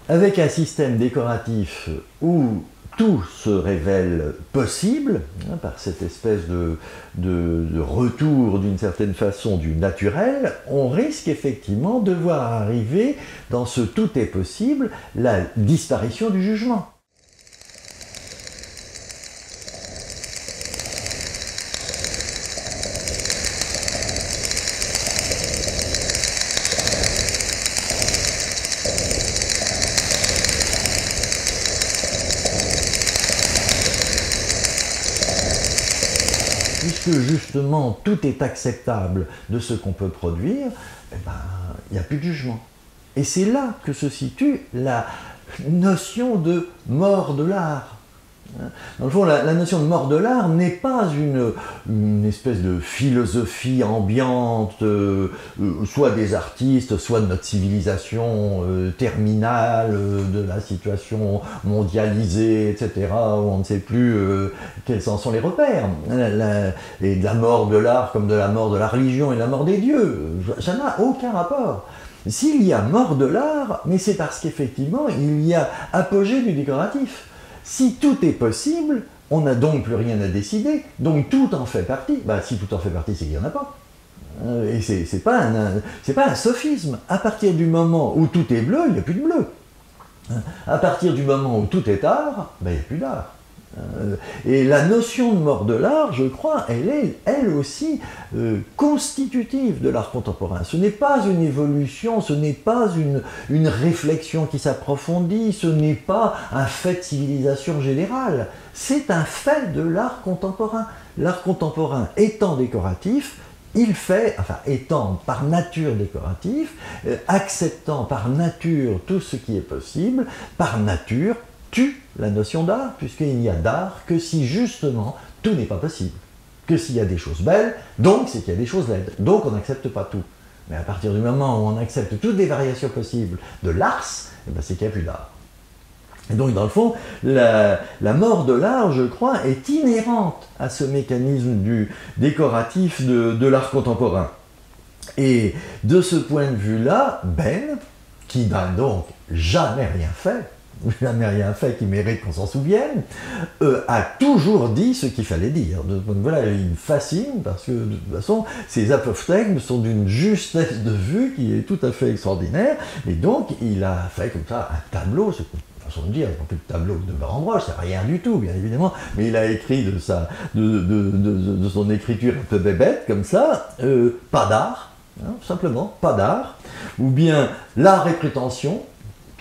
avec un système décoratif où tout se révèle possible, hein, par cette espèce de retour d'une certaine façon du naturel, on risque effectivement de voir arriver dans ce tout est possible la disparition du jugement. Puisque justement tout est acceptable de ce qu'on peut produire, eh ben, il n'y a plus de jugement. Et c'est là que se situe la notion de mort de l'art. Dans le fond, la notion de mort de l'art n'est pas une espèce de philosophie ambiante, soit des artistes, soit de notre civilisation terminale, de la situation mondialisée, etc., où on ne sait plus quels en sont les repères. Et de la mort de l'art comme de la mort de la religion et de la mort des dieux, ça n'a aucun rapport. S'il y a mort de l'art, mais c'est parce qu'effectivement, il y a apogée du décoratif. Si tout est possible, on n'a donc plus rien à décider, donc tout en fait partie. Ben, si tout en fait partie, c'est qu'il n'y en a pas. Et c'est pas un sophisme. À partir du moment où tout est bleu, il n'y a plus de bleu. À partir du moment où tout est art, ben, il n'y a plus d'art. Et la notion de mort de l'art, je crois, elle est, elle aussi, constitutive de l'art contemporain. Ce n'est pas une évolution, ce n'est pas une réflexion qui s'approfondit, ce n'est pas un fait de civilisation générale, c'est un fait de l'art contemporain. L'art contemporain étant décoratif, il fait, enfin étant par nature décoratif, acceptant par nature tout ce qui est possible, par nature, tue la notion d'art, puisqu'il n'y a d'art que si justement tout n'est pas possible. Que s'il y a des choses belles, donc c'est qu'il y a des choses laides. Donc on n'accepte pas tout. Mais à partir du moment où on accepte toutes les variations possibles de l'ars, eh ben c'est qu'il n'y a plus d'art. Et donc dans le fond, la mort de l'art, je crois, est inhérente à ce mécanisme du décoratif de l'art contemporain. Et de ce point de vue-là, Ben, qui n'a donc jamais rien fait qui mérite qu'on s'en souvienne, a toujours dit ce qu'il fallait dire. De ce point de vue-là, il me fascine parce que de toute façon, ses apophthegmes sont d'une justesse de vue qui est tout à fait extraordinaire. Et donc, il a fait comme ça un tableau, c'est une façon de dire, le tableau de Baran-Broche, c'est rien du tout, bien évidemment, mais il a écrit de son écriture un peu bébête, comme ça, pas d'art, hein, simplement, pas d'art, ou bien l'art et prétention.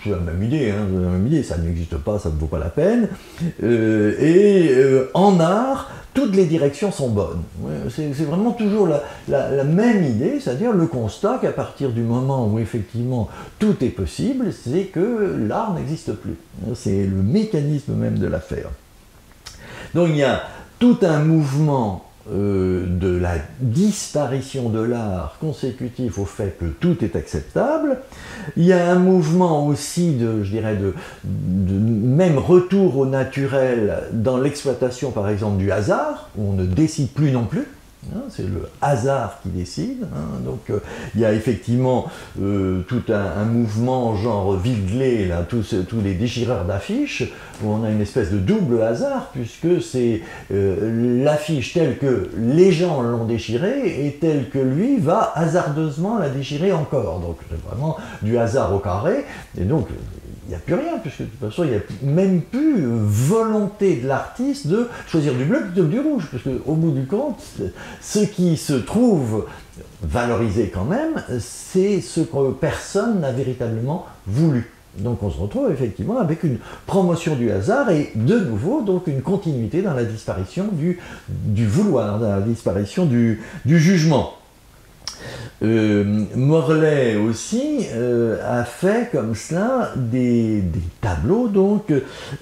C'est la même idée, ça n'existe pas, ça ne vaut pas la peine. En art, toutes les directions sont bonnes. C'est vraiment toujours la même idée, c'est-à-dire le constat qu'à partir du moment où effectivement tout est possible, c'est que l'art n'existe plus. C'est le mécanisme même de l'affaire. Donc il y a tout un mouvement de la disparition de l'art consécutif au fait que tout est acceptable. Il y a un mouvement aussi de même retour au naturel dans l'exploitation par exemple du hasard, où on ne décide plus non plus. C'est le hasard qui décide. Donc il y a effectivement tout un mouvement genre Vidlé, là, tous les déchireurs d'affiches, où on a une espèce de double hasard, puisque c'est l'affiche telle que les gens l'ont déchirée et telle que lui va hasardeusement la déchirer encore. Donc c'est vraiment du hasard au carré. Et donc il n'y a plus rien, puisque de toute façon, il n'y a même plus volonté de l'artiste de choisir du bleu plutôt que du rouge, parce qu'au bout du compte, ce qui se trouve valorisé quand même, c'est ce que personne n'a véritablement voulu. Donc on se retrouve effectivement avec une promotion du hasard et de nouveau donc une continuité dans la disparition du vouloir, dans la disparition du jugement. Morlet aussi a fait comme cela des tableaux donc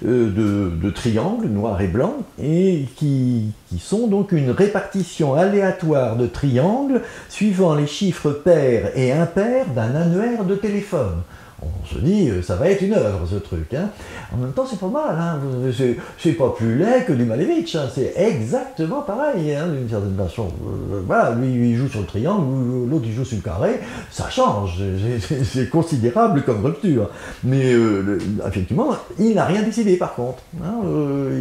de triangles noirs et blancs et qui sont donc une répartition aléatoire de triangles suivant les chiffres pairs et impairs d'un annuaire de téléphone. on se dit, ça va être une œuvre, ce truc. Hein. En même temps, c'est pas mal, hein. C'est pas plus laid que du Malevich, hein. C'est exactement pareil, hein, d'une certaine façon. Voilà, lui, il joue sur le triangle, l'autre, il joue sur le carré, ça change, c'est considérable comme rupture. Mais effectivement, il n'a rien décidé, par contre. Hein.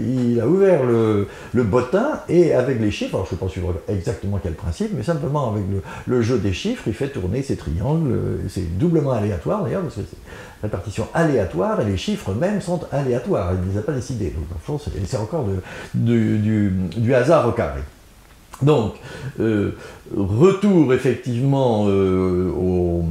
Il a ouvert le bottin, et avec les chiffres, alors je ne sais pas suivre exactement quel principe, mais simplement avec le jeu des chiffres, il fait tourner ces triangles, c'est doublement aléatoire d'ailleurs, parce que c'est répartition aléatoire, et les chiffres même sont aléatoires, il ne les a pas décidés, donc dans le fond c'est encore du hasard au carré. Donc, retour effectivement au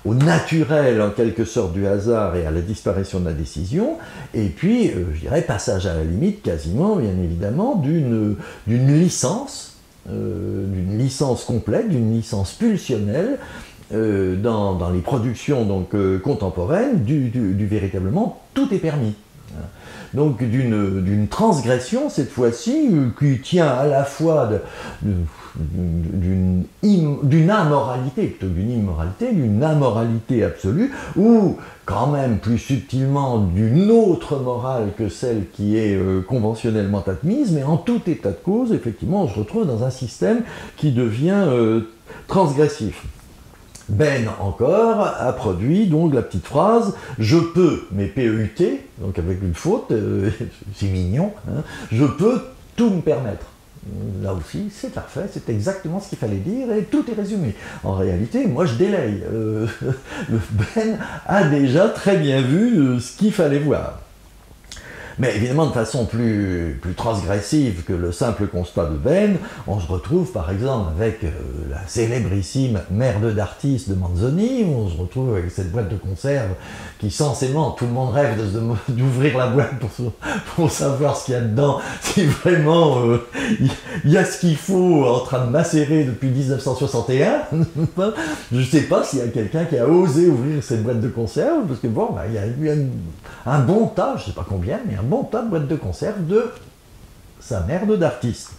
naturel en quelque sorte du hasard et à la disparition de la décision, et puis je dirais passage à la limite quasiment bien évidemment d'une licence complète, d'une licence pulsionnelle dans les productions donc, contemporaines du véritablement tout est permis. Donc d'une transgression cette fois-ci qui tient à la fois d'une amoralité, plutôt d'une immoralité, d'une amoralité absolue, ou quand même plus subtilement d'une autre morale que celle qui est conventionnellement admise, mais en tout état de cause, effectivement, on se retrouve dans un système qui devient transgressif. Ben encore a produit donc la petite phrase « Je peux, mais P-E-U-T », donc avec une faute, c'est mignon, hein, « je peux tout me permettre ». Là aussi, c'est parfait, c'est exactement ce qu'il fallait dire et tout est résumé. En réalité, moi je délaye. Ben a déjà très bien vu ce qu'il fallait voir. Mais évidemment, de façon plus transgressive que le simple constat de Ben, on se retrouve par exemple avec la célébrissime Merde d'artiste de Manzoni, où on se retrouve avec cette boîte de conserve qui censément, tout le monde rêve d'ouvrir la boîte pour savoir ce qu'il y a dedans, si vraiment il y a ce qu'il faut en train de macérer depuis 1961. Je ne sais pas s'il y a quelqu'un qui a osé ouvrir cette boîte de conserve, parce que bon, il y a eu un bon tas, je ne sais pas combien, mais un bon tas de boîtes de conserve de sa merde d'artiste.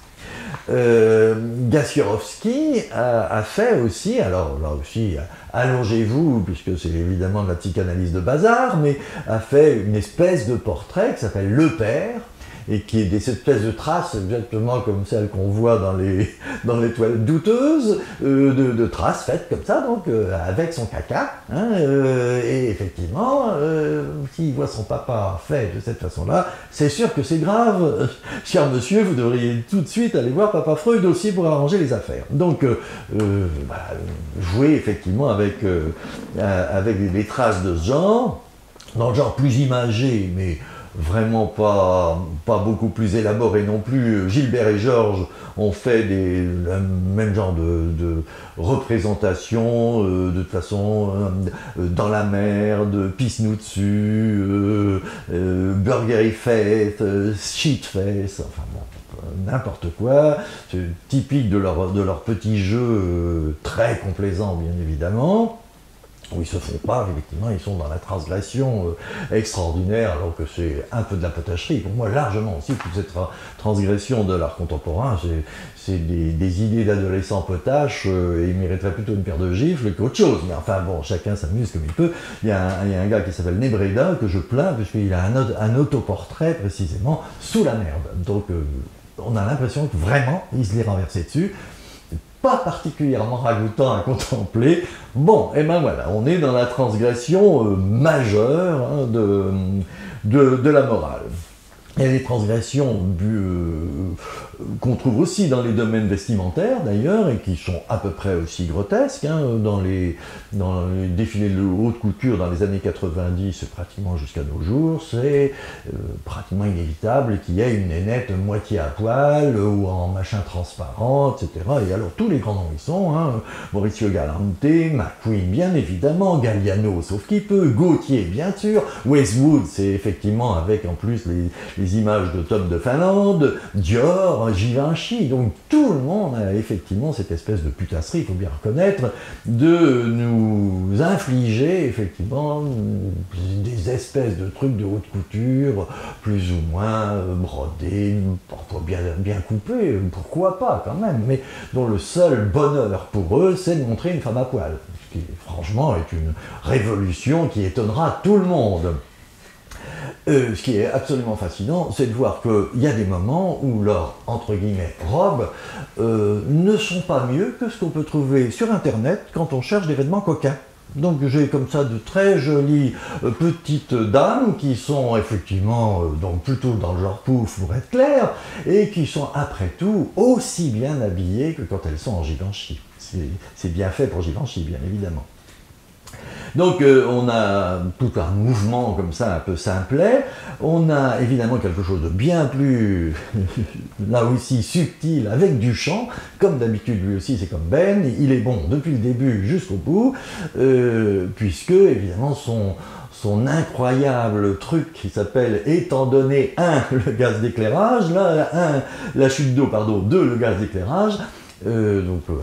Gassiorowski a fait aussi, alors là aussi, allongez-vous, puisque c'est évidemment de la psychanalyse de bazar, mais a fait une espèce de portrait qui s'appelle Le Père, et qui est des espèces de traces, exactement comme celles qu'on voit dans les toilettes douteuses, de traces faites comme ça, donc avec son caca. Hein, et effectivement, s'il voit son papa fait de cette façon-là, c'est sûr que c'est grave. Cher monsieur, vous devriez tout de suite aller voir papa Freud aussi pour arranger les affaires. Donc, jouer effectivement avec les traces de ce genre, dans le genre plus imagé, mais vraiment pas beaucoup plus élaboré non plus. Gilbert et Georges ont fait le même genre de représentation, de toute façon, dans la merde, pisse-nous dessus, burger fête, shit face, enfin bon, n'importe quoi. C'est typique de leur petit jeu très complaisant, bien évidemment. Où ils se font pas, effectivement, ils sont dans la transgression extraordinaire, alors que c'est un peu de la potacherie. Pour moi, largement aussi, toute cette transgression de l'art contemporain, c'est des idées d'adolescents potaches, et ils mériteraient plutôt une paire de gifles qu'autre chose. Mais enfin bon, chacun s'amuse comme il peut. Il y a un gars qui s'appelle Nebreda, que je plains, puisqu'il a un autoportrait, précisément, sous la merde. Donc, on a l'impression que vraiment, il se l'est renversé dessus. Pas particulièrement ragoûtant à contempler. Bon, et ben voilà, on est dans la transgression majeure hein, de la morale. Il y a des transgressions qu'on trouve aussi dans les domaines vestimentaires d'ailleurs, et qui sont à peu près aussi grotesques. Hein, dans les défilés de haute couture dans les années 90, pratiquement jusqu'à nos jours, c'est pratiquement inévitable qu'il y ait une nénette moitié à poil, ou en machin transparent, etc. Et alors tous les grands noms y sont, hein, Maurizio Galante, McQueen bien évidemment, Galliano sauf qu'il peut, Gaultier bien sûr, Westwood c'est effectivement avec en plus les images de Tom de Finlande, Dior, Givenchy, donc tout le monde a effectivement cette espèce de putasserie, il faut bien reconnaître, de nous infliger effectivement des espèces de trucs de haute couture, plus ou moins brodés, parfois bien coupés, pourquoi pas quand même, mais dont le seul bonheur pour eux, c'est de montrer une femme à poil. ce qui franchement est une révolution qui étonnera tout le monde. Ce qui est absolument fascinant, c'est de voir qu'il y a des moments où leurs, entre guillemets, robes ne sont pas mieux que ce qu'on peut trouver sur Internet quand on cherche des vêtements coquins. Donc j'ai comme ça de très jolies petites dames qui sont effectivement donc plutôt dans le genre pouf pour être clair, et qui sont après tout aussi bien habillées que quand elles sont en Givenchy. C'est bien fait pour Givenchy, bien évidemment. Donc on a tout un mouvement comme ça un peu simplet, on a évidemment quelque chose de bien plus, là aussi subtil, avec du chant, comme d'habitude lui aussi c'est comme Ben, il est bon depuis le début jusqu'au bout, puisque évidemment son incroyable truc qui s'appelle étant donné 1 le gaz d'éclairage, là 1 la chute d'eau, pardon, 2 le gaz d'éclairage,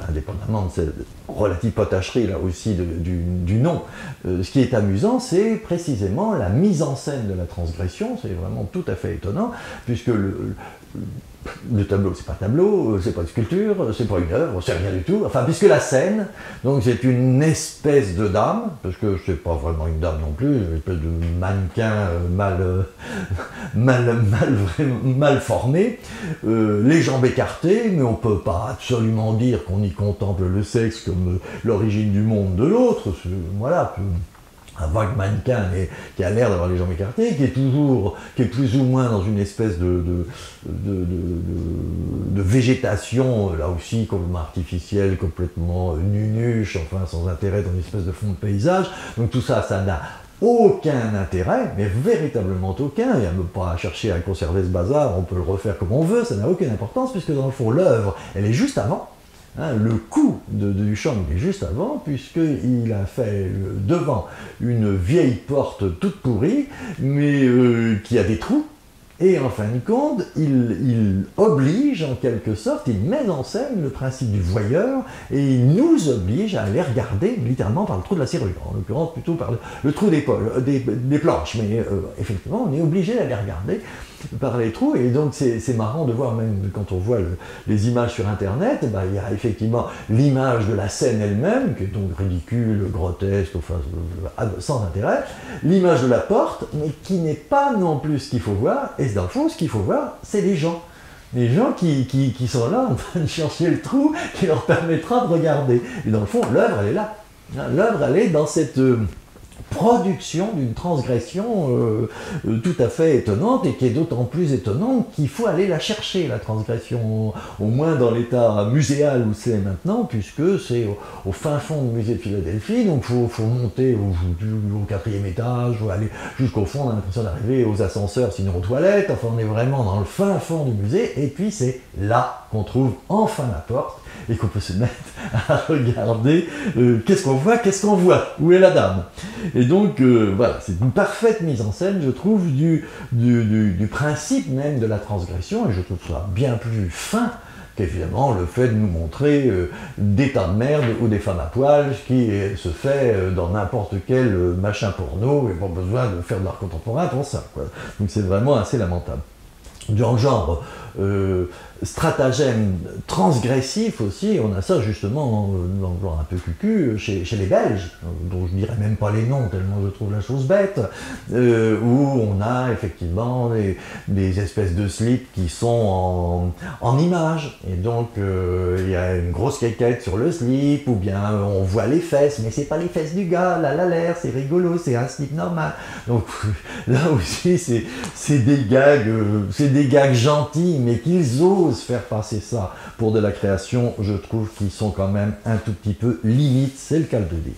indépendamment de cette relative potacherie là aussi du nom, ce qui est amusant, c'est précisément la mise en scène de la transgression, c'est vraiment tout à fait étonnant, puisque le tableau, c'est pas un tableau, c'est pas une sculpture, c'est pas une œuvre, c'est rien du tout, enfin, puisque la scène, donc c'est une espèce de dame, parce que c'est pas vraiment une dame non plus, une espèce de mannequin mal formé, les jambes écartées, mais on peut pas absolument dire qu'on y contemple le sexe comme l'origine du monde de l'autre, voilà, un vague mannequin qui a l'air d'avoir les jambes écartées, qui est plus ou moins dans une espèce de végétation, là aussi complètement artificielle, complètement nunuche, enfin sans intérêt dans une espèce de fond de paysage. Donc tout ça, ça n'a aucun intérêt, mais véritablement aucun. Il n'y a même pas à chercher à conserver ce bazar, on peut le refaire comme on veut, ça n'a aucune importance, puisque dans le fond, l'œuvre, elle est juste avant. Hein, le coup de Duchamp est juste avant, puisqu'il a fait devant une vieille porte toute pourrie, mais qui a des trous, et en fin de compte, il oblige en quelque sorte, il met en scène le principe du voyeur, et il nous oblige à aller regarder littéralement par le trou de la serrure, en l'occurrence plutôt par le trou des planches, mais effectivement on est obligé d'aller regarder par les trous, et donc c'est marrant de voir, même quand on voit les images sur internet, ben, il y a effectivement l'image de la scène elle-même, qui est donc ridicule, grotesque, enfin sans intérêt, l'image de la porte, mais qui n'est pas non plus ce qu'il faut voir, et dans le fond ce qu'il faut voir, c'est les gens. Les gens qui sont là en train de chercher le trou qui leur permettra de regarder. Et dans le fond, l'œuvre, elle est là. L'œuvre, elle est dans cette production d'une transgression tout à fait étonnante, et qui est d'autant plus étonnante qu'il faut aller la chercher, la transgression, au moins dans l'état muséal où c'est maintenant, puisque c'est au fin fond du musée de Philadelphie, donc il faut monter au 4e étage, il faut aller jusqu'au fond, on a l'impression d'arriver aux ascenseurs, sinon aux toilettes, enfin on est vraiment dans le fin fond du musée, et puis c'est là qu'on trouve enfin la porte, et qu'on peut se mettre à regarder qu'est-ce qu'on voit, où est la dame. Et donc voilà, c'est une parfaite mise en scène, je trouve, du principe même de la transgression, et je trouve ça bien plus fin qu'évidemment le fait de nous montrer des tas de merde ou des femmes à poil, ce qui se fait dans n'importe quel machin porno, et pas besoin de faire de l'art contemporain pour ça, quoi. Donc c'est vraiment assez lamentable. Dans le genre stratagème transgressif aussi, on a ça justement dans le genre un peu cucu chez les Belges, dont je dirais même pas les noms tellement je trouve la chose bête, où on a effectivement des espèces de slips qui sont en images, et donc il y a une grosse caquette sur le slip, ou bien on voit les fesses, mais c'est pas les fesses du gars, là l'air, c'est rigolo, c'est un slip normal. Donc là aussi c'est des gags gentils, mais qu'ils osent faire passer ça pour de la création, je trouve qu'ils sont quand même un tout petit peu limites, c'est le cas de le dire.